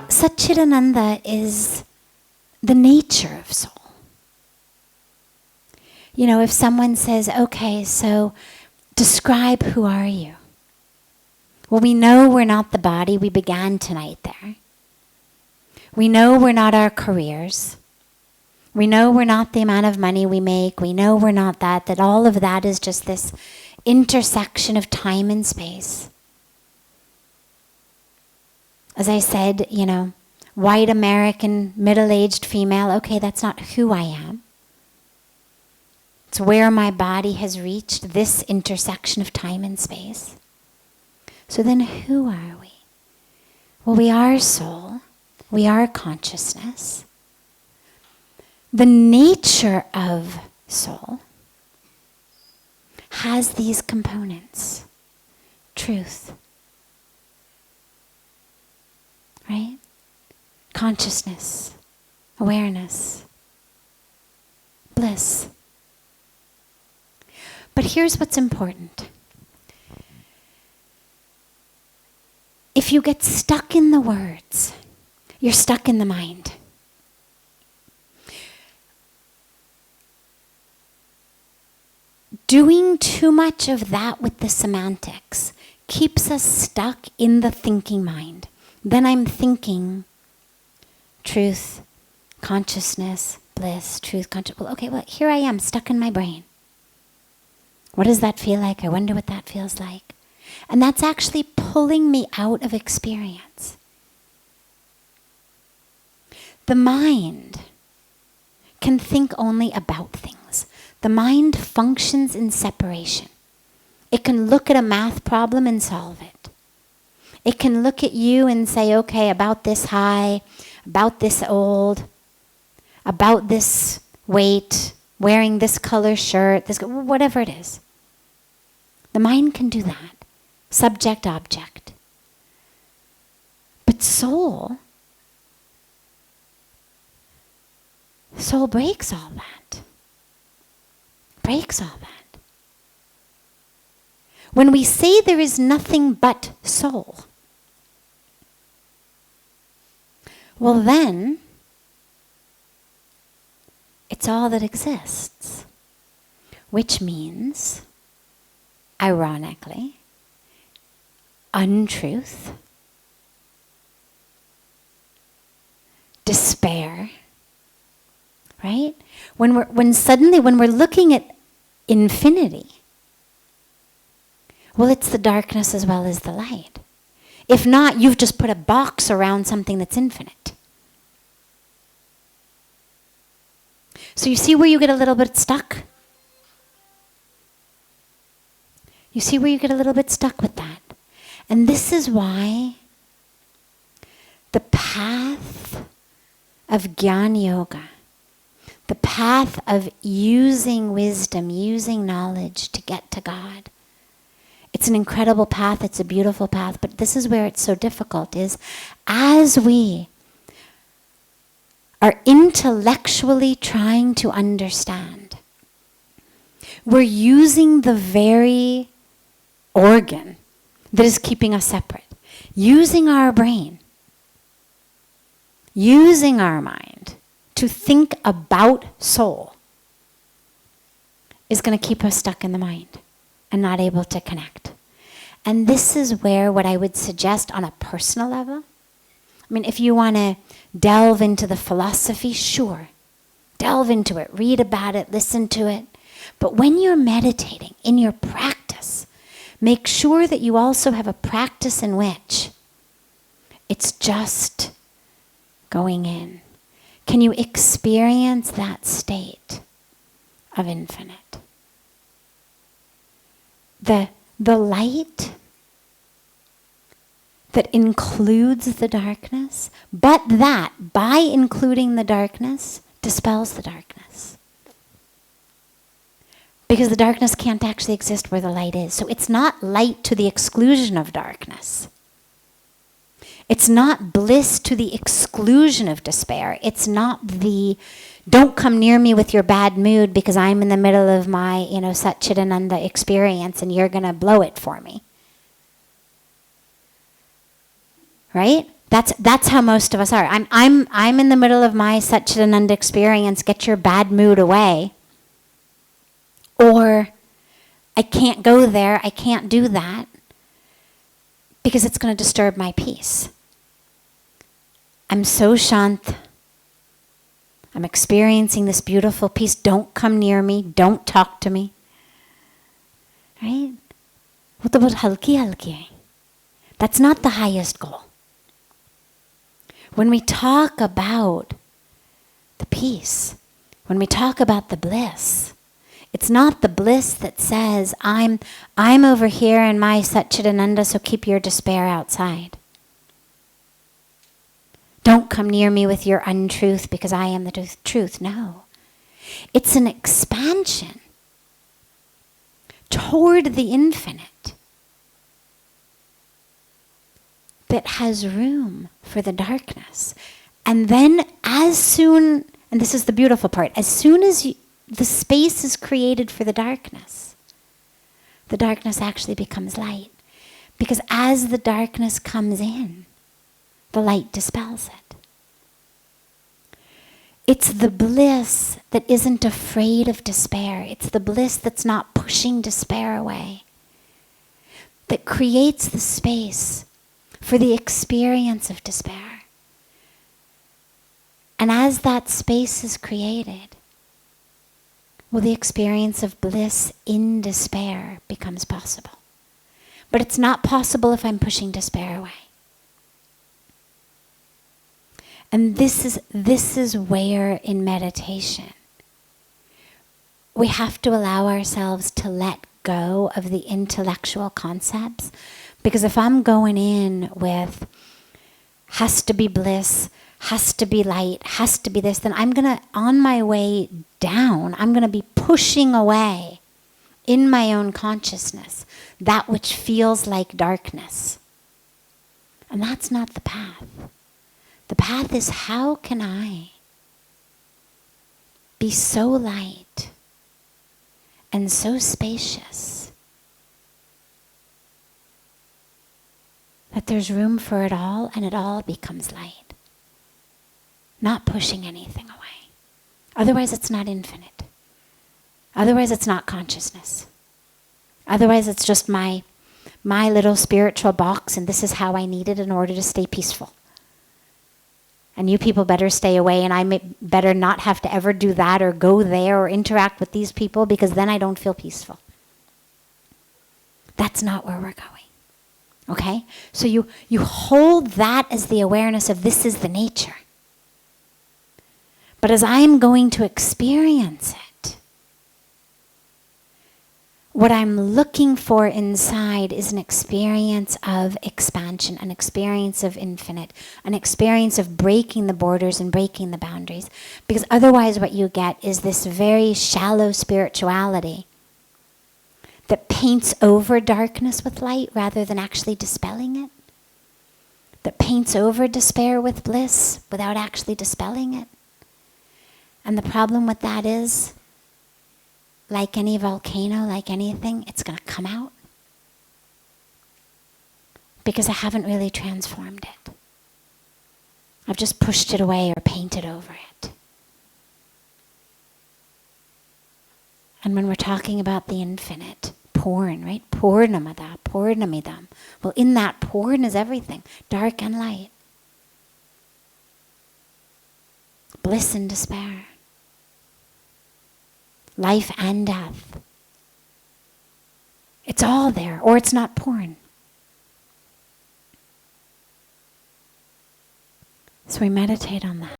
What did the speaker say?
Satchidananda is the nature of soul. You know, if someone says, okay, so describe who are you? Well, we know we're not the body. We began tonight there. We know we're not our careers. We know we're not the amount of money we make. We know we're not that all of that is just this intersection of time and space. As I said, you know, white American, middle-aged female, okay, that's not who I am. It's where my body has reached this intersection of time and space. So then who are we? Well, we are soul. We are consciousness. The nature of soul has these components. Truth. Right? Consciousness, awareness, bliss. But here's what's important. If you get stuck in the words, you're stuck in the mind. Doing too much of that with the semantics keeps us stuck in the thinking mind. Then I'm thinking truth, consciousness, bliss, truth, consciousness. Well, okay, well, here I am, stuck in my brain. What does that feel like? I wonder what that feels like. And that's actually pulling me out of experience. The mind can think only about things. The mind functions in separation. It can look at a math problem and solve it. It can look at you and say, okay, about this high, about this old, about this weight, wearing this color shirt, this whatever it is. The mind can do that. Subject, object. But soul breaks all that. Breaks all that. When we say there is nothing but soul, well then, it's all that exists. Which means, ironically, untruth, despair, right? When we're looking at infinity, well, it's the darkness as well as the light. If not, you've just put a box around something that's infinite. So you see where you get a little bit stuck? You see where you get a little bit stuck with that? And this is why the path of Jnana Yoga, the path of using wisdom, using knowledge to get to God, it's an incredible path, it's a beautiful path, but this is where it's so difficult, is as we are intellectually trying to understand, we're using the very organ that is keeping us separate. Using our brain, using our mind to think about soul is going to keep us stuck in the mind and not able to connect. And this is where what I would suggest on a personal level, I mean, if you want to delve into the philosophy, sure. Delve into it, read about it, listen to it. But when you're meditating in your practice, make sure that you also have a practice in which it's just going in. Can you experience that state of infinite? The light that includes the darkness, but that, by including the darkness, dispels the darkness. Because the darkness can't actually exist where the light is. So it's not light to the exclusion of darkness. It's not bliss to the exclusion of despair. It's not the, don't come near me with your bad mood because I'm in the middle of my, Satchidananda experience and you're going to blow it for me. Right? That's how most of us are. I'm in the middle of my Satchidananda experience. Get your bad mood away. Or I can't go there. I can't do that because it's going to disturb my peace. I'm so shant. I'm experiencing this beautiful peace. Don't come near me. Don't talk to me. Right? वो तो बहुत हल्की है. That's not the highest goal. When we talk about the peace, when we talk about the bliss, it's not the bliss that says, I'm over here in my Satchidananda, so keep your despair outside. Don't come near me with your untruth because I am the truth. No. It's an expansion toward the infinite that has room for the darkness. And then as soon, and this is the beautiful part, as soon as the space is created for the darkness actually becomes light. Because as the darkness comes in, the light dispels it. It's the bliss that isn't afraid of despair. It's the bliss that's not pushing despair away, that creates the space for the experience of despair. And as that space is created, the experience of bliss in despair becomes possible. But it's not possible if I'm pushing despair away. And this is where in meditation we have to allow ourselves to let go of the intellectual concepts. Because if I'm going in with has to be bliss, has to be light, has to be this, then I'm going to, on my way down, I'm going to be pushing away in my own consciousness that which feels like darkness. And that's not the path. The path is, how can I be so light and so spacious that there's room for it all and it all becomes light. Not pushing anything away. Otherwise it's not infinite. Otherwise it's not consciousness. Otherwise it's just my little spiritual box and this is how I need it in order to stay peaceful. And you people better stay away and I better not have to ever do that or go there or interact with these people because then I don't feel peaceful. That's not where we're going. Okay? So you hold that as the awareness of this is the nature. But as I'm going to experience it, what I'm looking for inside is an experience of expansion, an experience of infinite, an experience of breaking the borders and breaking the boundaries. Because otherwise what you get is this very shallow spirituality that paints over darkness with light rather than actually dispelling it. That paints over despair with bliss without actually dispelling it. And the problem with that is, like any volcano, like anything, it's going to come out. Because I haven't really transformed it. I've just pushed it away or painted over it. And when we're talking about the infinite, Purn, right? Purnamada, Purnamidam. Well, in that Purn is everything, dark and light. Bliss and despair. Life and death. It's all there, or it's not Purn. So we meditate on that.